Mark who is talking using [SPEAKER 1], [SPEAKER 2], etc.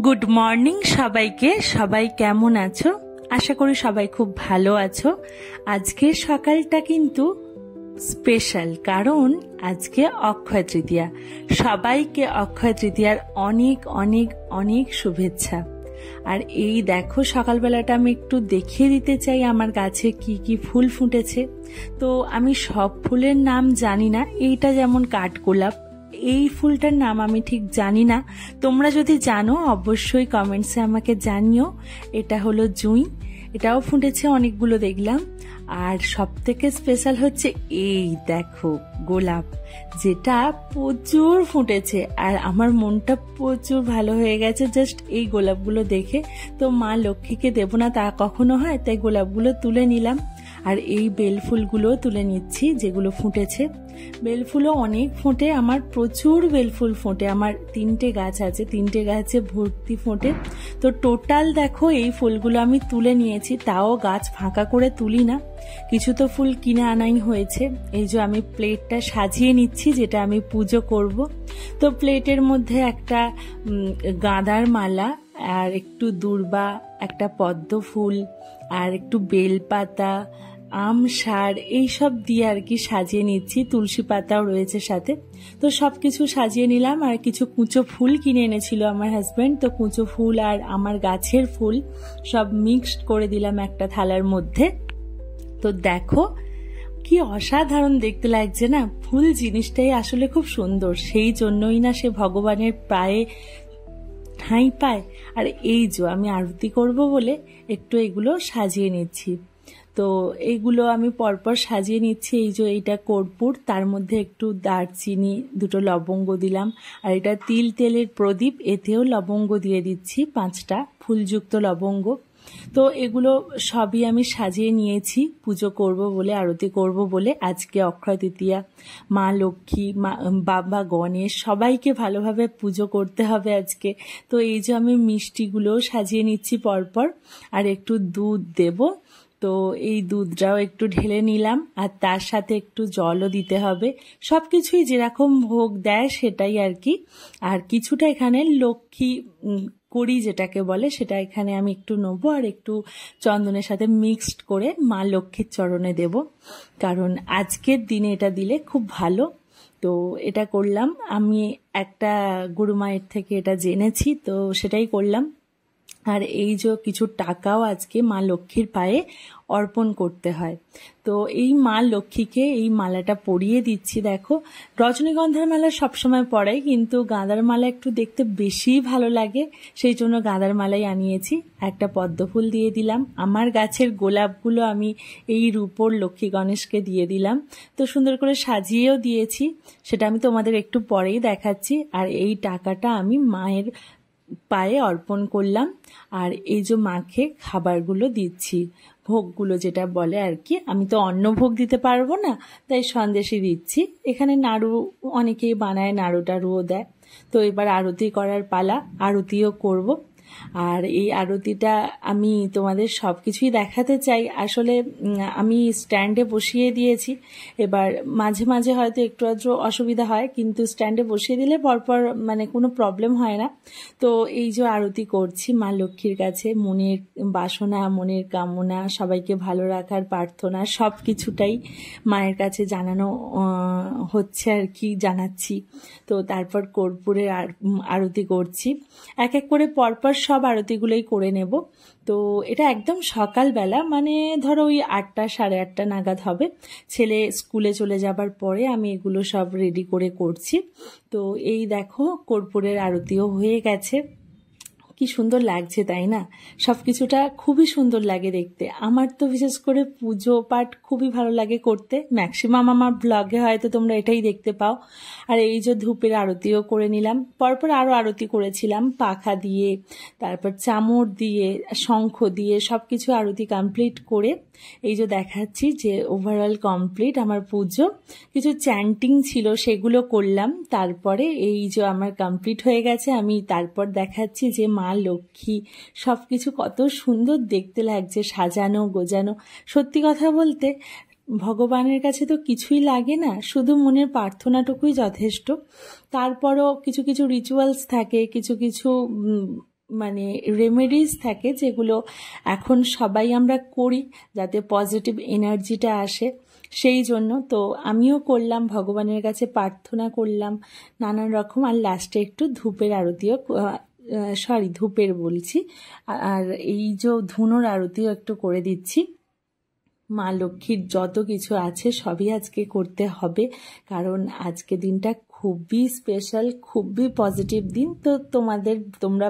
[SPEAKER 1] Good morning সবাইকে। সবাই কেমন আছো? আশা করি সবাই খুব ভালো আছো। আজকের সকালটা কিন্তু স্পেশাল, কারণ আজকে অক্ষয় তৃতীয়া। সবাইকে অক্ষয় তৃতীয়ার অনেক অনেক অনেক শুভেচ্ছা। আর এই দেখো, সকালবেলাটা আমি একটু দেখিয়ে দিতে চাই আমার গাছে কি কি ফুল ফুটেছে। তো আমি সব ফুলের নাম জানি না। এইটা যেমন কাঠগোলাপ, এই ফুলটার নাম আমি ঠিক জানি না। তোমরা যদি জানো অবশ্যই কমেন্টসে আমাকে জানিও। এটা হলো জুঁই, এটাও ফুটেছে অনেকগুলো দেখলাম। আর সব থেকে স্পেশাল হচ্ছে এই দেখো গোলাপ, যেটা প্রচুর ফুটেছে। আর আমার মনটা প্রচুর ভালো হয়ে গেছে জাস্ট এই গোলাপগুলো দেখে। তো মা লক্ষ্মীকে দেবো না তা কখনো হয়, তাই গোলাপগুলো তুলে নিলাম। আর এই বেলফুলগুলো তুলে নিচ্ছি যেগুলো ফুটেছে। বেলফুলও অনেক ফোটে, আমার প্রচুর বেলফুল ফোটে। আমার 3টে গাছ আছে, 3টে গাছে ভর্তি ফোটে। তো টোটাল দেখো এই ফুলগুলো আমি তুলে নিয়েছি, তাও গাছ ফাঁকা করে তুলি না। কিছু তো ফুল কিনে আনাই হয়েছে। এই যে আমি প্লেটটা সাজিয়ে নিচ্ছি, যেটা আমি পুজো করব। তো প্লেটের মধ্যে একটা গাঁদার মালা, আর একটু দূর্বা, একটা পদ্ম ফুল, আর একটু বেলপাতা, আম সার, এইসব দিয়ে আর কি সাজিয়ে নিচ্ছি। তুলসী পাতাও রয়েছে সাথে। তো সবকিছু সাজিয়ে নিলাম। আর কিছু কুঁচো ফুল কিনে এনেছিল আমার হাজবেন্ড, তো কুঁচো ফুল আর আমার গাছের ফুল সব মিক্সড করে দিলাম একটা থালার মধ্যে। তো দেখো কি অসাধারণ দেখতে লাগছে না। ফুল জিনিসটাই আসলে খুব সুন্দর, সেই জন্যই না সে ভগবানের পায়ে ঠাঁই পায়। আর এই যে আমি আরতি করব বলে একটু এগুলো সাজিয়ে নিচ্ছি। তো এইগুলো আমি পরপর সাজিয়ে নিচ্ছি। এই যে এইটা কর্পূর, তার মধ্যে একটু দারচিনি, 2টো লবঙ্গ দিলাম। আর এটা তিল তেলের প্রদীপ, এতেও লবঙ্গ দিয়ে দিচ্ছি, 5টা ফুলযুক্ত লবঙ্গ। তো এগুলো সবই আমি সাজিয়ে নিয়েছি পুজো করব বলে, আরতি করব বলে। আজকে অক্ষয় তৃতীয়া, মা লক্ষ্মী, বাবা গণেশ, সবাইকে ভালোভাবে পুজো করতে হবে আজকে। তো এই যে আমি মিষ্টিগুলো সাজিয়ে নিচ্ছি পরপর। আর একটু দুধ দেব, তো এই দুধটাও একটু ঢেলে নিলাম। আর তার সাথে একটু জলও দিতে হবে। সবকিছুই যেরকম ভোগ দেয় সেটাই আর কি। আর কিছুটা এখানে লক্ষ্মী করি যেটাকে বলে, সেটা এখানে আমি একটু নেবো। আর একটু চন্দনের সাথে মিক্সড করে মা লক্ষ্মীর চরণে দেব, কারণ আজকের দিনে এটা দিলে খুব ভালো। তো এটা করলাম আমি, একটা গুরুমায়ের থেকে এটা জেনেছি, তো সেটাই করলাম। আর এই যে কিছু টাকাও আজকে মা লক্ষ্মীর পায়ে অর্পণ করতে হয়। তো এই মা লক্ষ্মীকে এই মালাটা পরিয়ে দিচ্ছি। দেখো, রজনীগন্ধার মালা সবসময় পরাই, কিন্তু গাঁদার মালা একটু দেখতে বেশি ভালো লাগে, সেই জন্য গাঁদার মালাই আনিয়েছি। একটা পদ্ম ফুল দিয়ে দিলাম। আমার গাছের গোলাপগুলো আমি এই রূপোর লক্ষ্মী গণেশকে দিয়ে দিলাম। তো সুন্দর করে সাজিয়েও দিয়েছি, সেটা আমি তোমাদের একটু পরেই দেখাচ্ছি। আর এই টাকাটা আমি মায়ের পায়ে অর্পণ করলাম। আর এই যে মাকে খাবারগুলো দিচ্ছি, ভোগগুলো যেটা বলে আর কি। আমি তো অন্ন ভোগ দিতে পারবো না, তাই সন্দেশই দিচ্ছি। এখানে নাড়ু অনেকেই বানায়, নাড়ু টাড়ুও দেয়। তো এবার আরতি করার পালা, আরতিও করব। আর এই আরতিটা আমি তোমাদের সব কিছুই দেখাতে চাই। আসলে আমি স্ট্যান্ডে বসিয়ে দিয়েছি, এবার মাঝে মাঝে হয়তো একটু আধটু অসুবিধা হয়, কিন্তু স্ট্যান্ডে বসিয়ে দিলে পরপর মানে কোনো প্রবলেম হয় না। তো এই যে আরতি করছি মা লক্ষ্মীর কাছে, মনের বাসনা, মনের কামনা, সবাইকে ভালো রাখার প্রার্থনা, সব কিছুটাই মায়ের কাছে জানানো হচ্ছে আর কি, জানাচ্ছি। তো তারপর কর্পূরের আরতি করছি। এক এক করে পরপর সব আরতিগুলোই করে নেব। তো এটা একদম সকালবেলা, মানে ধরো ওই 8টা 8:30 নাগাদ হবে। ছেলে স্কুলে চলে যাবার পরে আমি এগুলো সব রেডি করে করছি। তো এই দেখো কর্পূরের আরতিও হয়ে গেছে। কি সুন্দর লাগছে তাই না? সবকিছুটা খুবই সুন্দর লাগে দেখতে। আমার তো বিশেষ করে পুজো পাঠ খুবই ভালো লাগে করতে। ম্যাক্সিমাম আমার ব্লগে হয়তো তোমরা এটাই দেখতে পাও। আর এই যে ধূপের আরতিও করে নিলাম। পরপর আরও আরতি করেছিলাম পাখা দিয়ে, তারপর চামর দিয়ে, শঙ্খ দিয়ে, সব কিছু আরতি কমপ্লিট করে এই যে দেখাচ্ছি যে ওভারঅল কমপ্লিট আমার পুজো। কিছু চ্যান্টিং ছিল সেগুলো করলাম। তারপরে এই যে আমার কমপ্লিট হয়ে গেছে। আমি তারপর দেখাচ্ছি যে মা লক্ষ্মী সবকিছু কত সুন্দর দেখতে লাগছে, সাজানো গোজানো। সত্যি কথা বলতে ভগবানের কাছে তো কিছুই লাগে না, শুধু মনের প্রার্থনাটুকুই যথেষ্ট। তারপরও কিছু কিছু রিচুয়ালস থাকে, কিছু কিছু মানে রেমেডিস থাকে যেগুলো এখন সবাই আমরা করি যাতে পজিটিভ এনার্জিটা আসে, সেই জন্য তো আমিও করলাম, ভগবানের কাছে প্রার্থনা করলাম নানান রকম, আর লাস্টে একটু ধূপের আরতিও, ধূপের বলছি, আর এই যে ধুনোর আরতিও একটু করে দিচ্ছি। মা লক্ষ্মীর যত কিছু আছে সবই আজকে করতে হবে, কারণ আজকে দিনটা খুবই স্পেশাল, খুবই পজিটিভ দিন। তো তোমরা